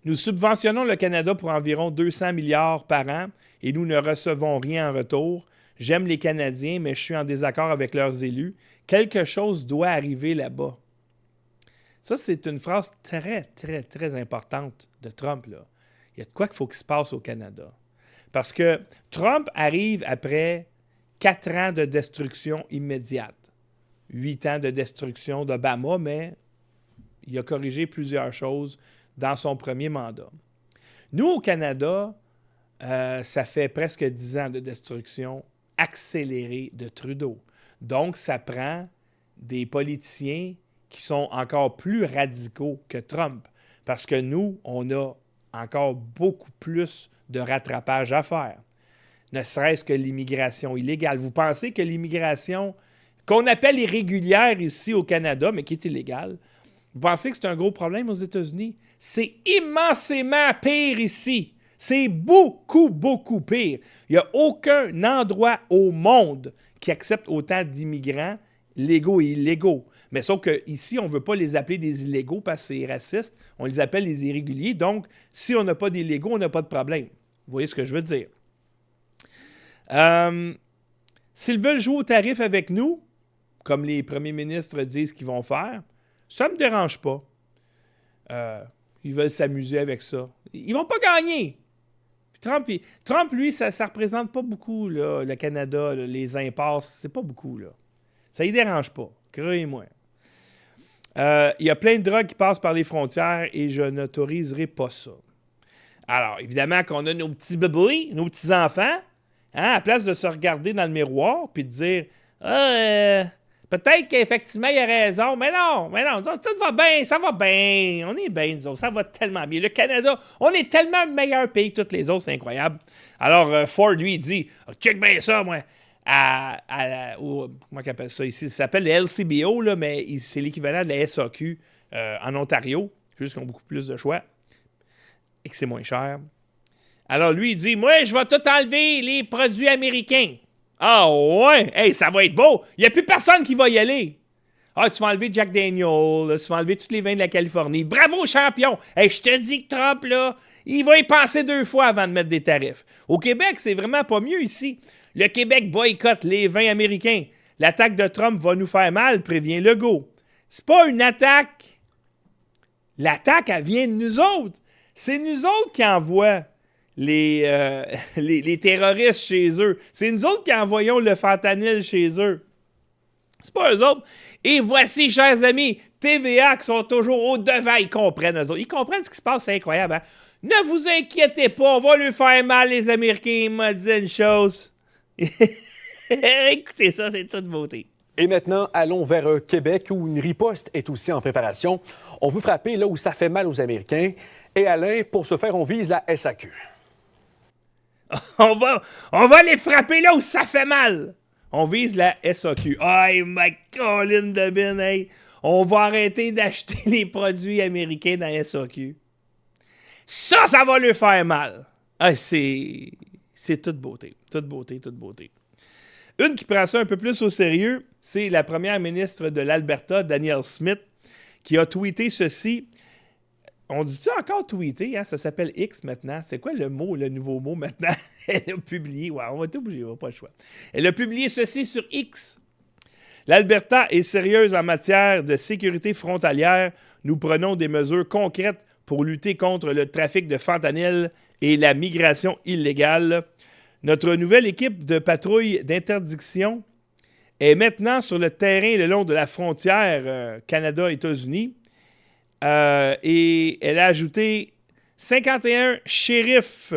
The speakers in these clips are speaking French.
Nous subventionnons le Canada pour environ 200 milliards par an et nous ne recevons rien en retour. J'aime les Canadiens, mais je suis en désaccord avec leurs élus. Quelque chose doit arriver là-bas. Ça, c'est une phrase très, très, très importante de Trump, là. Il y a de quoi qu'il faut qu'il se passe au Canada. Parce que Trump arrive après 4 ans de destruction immédiate. 8 ans de destruction d'Obama, mais il a corrigé plusieurs choses dans son premier mandat. Nous, au Canada, ça fait presque 10 ans de destruction accélérée de Trudeau. Donc, ça prend des politiciens qui sont encore plus radicaux que Trump. Parce que nous, on a encore beaucoup plus de rattrapage à faire. Ne serait-ce que l'immigration illégale. Vous pensez que l'immigration qu'on appelle irrégulière ici au Canada, mais qui est illégale, vous pensez que c'est un gros problème aux États-Unis? C'est immensément pire ici. C'est beaucoup, beaucoup pire. Il n'y a aucun endroit au monde qui accepte autant d'immigrants légaux et illégaux. Mais sauf qu'ici, on ne veut pas les appeler des illégaux parce que c'est raciste. On les appelle les irréguliers. Donc, si on n'a pas d'illégaux, on n'a pas de problème. Vous voyez ce que je veux dire? S'ils veulent jouer au tarif avec nous, comme les premiers ministres disent qu'ils vont faire, ça ne me dérange pas. Ils veulent s'amuser avec ça. Ils ne vont pas gagner. Trump, lui, ça ne représente pas beaucoup là, le Canada, là, les impasses. C'est pas beaucoup. Là. Ça ne les dérange pas. Croyez-moi. Il y a plein de drogues qui passent par les frontières et je n'autoriserai pas ça. Alors, évidemment qu'on a nos petits bébés, nos petits-enfants, hein, à place de se regarder dans le miroir puis de dire peut-être qu'effectivement, il a raison, mais non, tout va bien, ça va bien, on est bien, nous autres, ça va tellement bien. Le Canada, on est tellement le meilleur pays que tous les autres, c'est incroyable. Alors, Ford, lui, il dit check bien ça, moi. Comment on appelle ça ici? Ça s'appelle le LCBO, là, mais c'est l'équivalent de la SAQ en Ontario, juste qu'ils ont beaucoup plus de choix et que c'est moins cher. Alors lui, il dit moi, je vais tout enlever les produits américains. Ah ouais? Hey, ça va être beau! Il n'y a plus personne qui va y aller. Ah, tu vas enlever Jack Daniel, tu vas enlever tous les vins de la Californie. Bravo, champion! Hey, je te dis que Trump, là, il va y penser 2 fois avant de mettre des tarifs. Au Québec, c'est vraiment pas mieux ici. Le Québec boycotte les vins américains. L'attaque de Trump va nous faire mal, prévient Legault. C'est pas une attaque. L'attaque, elle vient de nous autres. C'est nous autres qui envoient les terroristes chez eux. C'est nous autres qui envoyons le fentanyl chez eux. C'est pas eux autres. Et voici, chers amis, TVA qui sont toujours au devant. Ils comprennent, eux autres. Ils comprennent ce qui se passe, c'est incroyable. Hein? Ne vous inquiétez pas, on va lui faire mal, les Américains. Ils m'ont dit une chose. Écoutez ça, c'est toute beauté. Et maintenant, allons vers Québec où une riposte est aussi en préparation. On veut frapper là où ça fait mal aux Américains. Et Alain, pour ce faire, on vise la SAQ. On va les frapper là où ça fait mal. On vise la SAQ. Hey, ma colline de bin, hey. On va arrêter d'acheter les produits américains dans la SAQ. Ça va leur faire mal. Ah, c'est toute beauté. Toute beauté, toute beauté. Une qui prend ça un peu plus au sérieux, c'est la première ministre de l'Alberta, Danielle Smith, qui a tweeté ceci. On dit-tu encore tweeter? Hein? Ça s'appelle X maintenant. C'est quoi le nouveau mot maintenant? Elle a publié. Ouais, on va tout oublier, on n'a pas le choix. Elle a publié ceci sur X. L'Alberta est sérieuse en matière de sécurité frontalière. Nous prenons des mesures concrètes pour lutter contre le trafic de fentanyl et la migration illégale. Notre nouvelle équipe de patrouille d'interdiction est maintenant sur le terrain le long de la frontière Canada-États-Unis. Et elle a ajouté 51 shérifs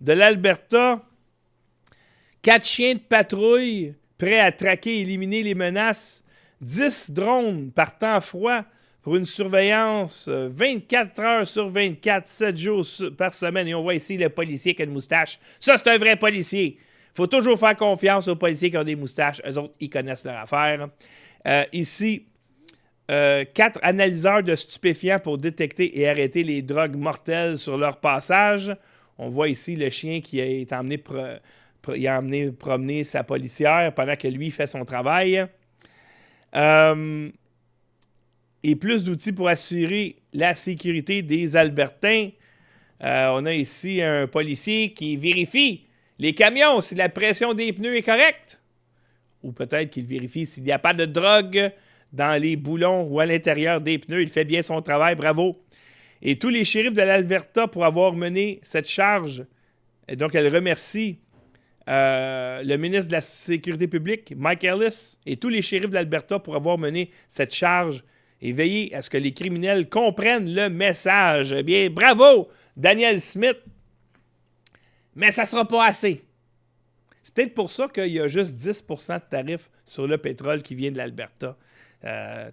de l'Alberta, 4 chiens de patrouille prêts à traquer et éliminer les menaces, 10 drones par temps froid pour une surveillance 24 heures sur 24, 7 jours par semaine. Et on voit ici le policier qui a une moustache. Ça, c'est un vrai policier. Il faut toujours faire confiance aux policiers qui ont des moustaches. Eux autres, ils connaissent leur affaire. Ici, 4 analyseurs de stupéfiants pour détecter et arrêter les drogues mortelles sur leur passage. On voit ici le chien qui est emmené, il a emmené promener sa policière pendant que lui fait son travail. Et plus d'outils pour assurer la sécurité des Albertains. On a ici un policier qui vérifie les camions si la pression des pneus est correcte. Ou peut-être qu'il vérifie s'il n'y a pas de drogue dans les boulons ou à l'intérieur des pneus. Il fait bien son travail, bravo. Et tous les shérifs de l'Alberta pour avoir mené cette charge. Et donc, elle remercie le ministre de la Sécurité publique, Mike Ellis, et tous les shérifs de l'Alberta pour avoir mené cette charge et veiller à ce que les criminels comprennent le message. Eh bien, bravo, Danielle Smith. Mais ça ne sera pas assez. C'est peut-être pour ça qu'il y a juste 10 % de tarifs sur le pétrole qui vient de l'Alberta.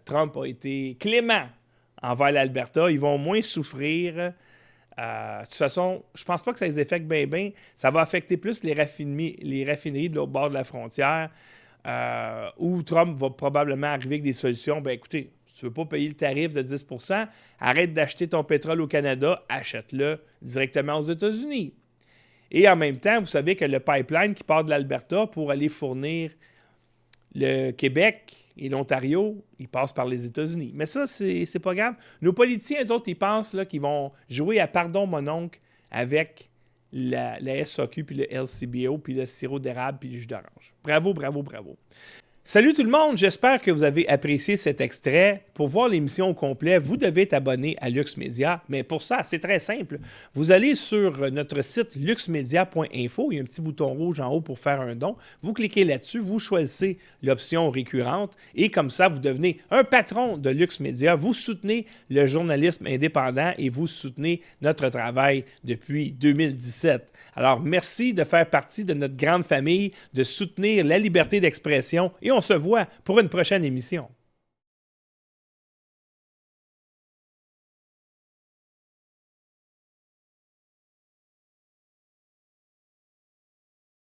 Trump a été clément envers l'Alberta. Ils vont moins souffrir. De toute façon, je pense pas que ça les affecte bien. Ça va affecter plus les raffineries de l'autre bord de la frontière, où Trump va probablement arriver avec des solutions. Ben écoutez, si tu ne veux pas payer le tarif de 10 %, arrête d'acheter ton pétrole au Canada, achète-le directement aux États-Unis. Et en même temps, vous savez que le pipeline qui part de l'Alberta pour aller fournir le Québec et l'Ontario, il passe par les États-Unis. Mais ça, c'est pas grave. Nos politiciens, eux autres, ils pensent là, qu'ils vont jouer à pardon mon oncle avec la SAQ, puis le LCBO, puis le sirop d'érable, puis le jus d'orange. Bravo. Salut tout le monde, j'espère que vous avez apprécié cet extrait. Pour voir l'émission au complet, vous devez être abonné à Lux Media. Mais pour ça, c'est très simple. Vous allez sur notre site luxmedia.info, il y a un petit bouton rouge en haut pour faire un don. Vous cliquez là-dessus, vous choisissez l'option récurrente et comme ça, vous devenez un patron de Lux Media. Vous soutenez le journalisme indépendant et vous soutenez notre travail depuis 2017. Alors, merci de faire partie de notre grande famille, de soutenir la liberté d'expression et on se voit pour une prochaine émission.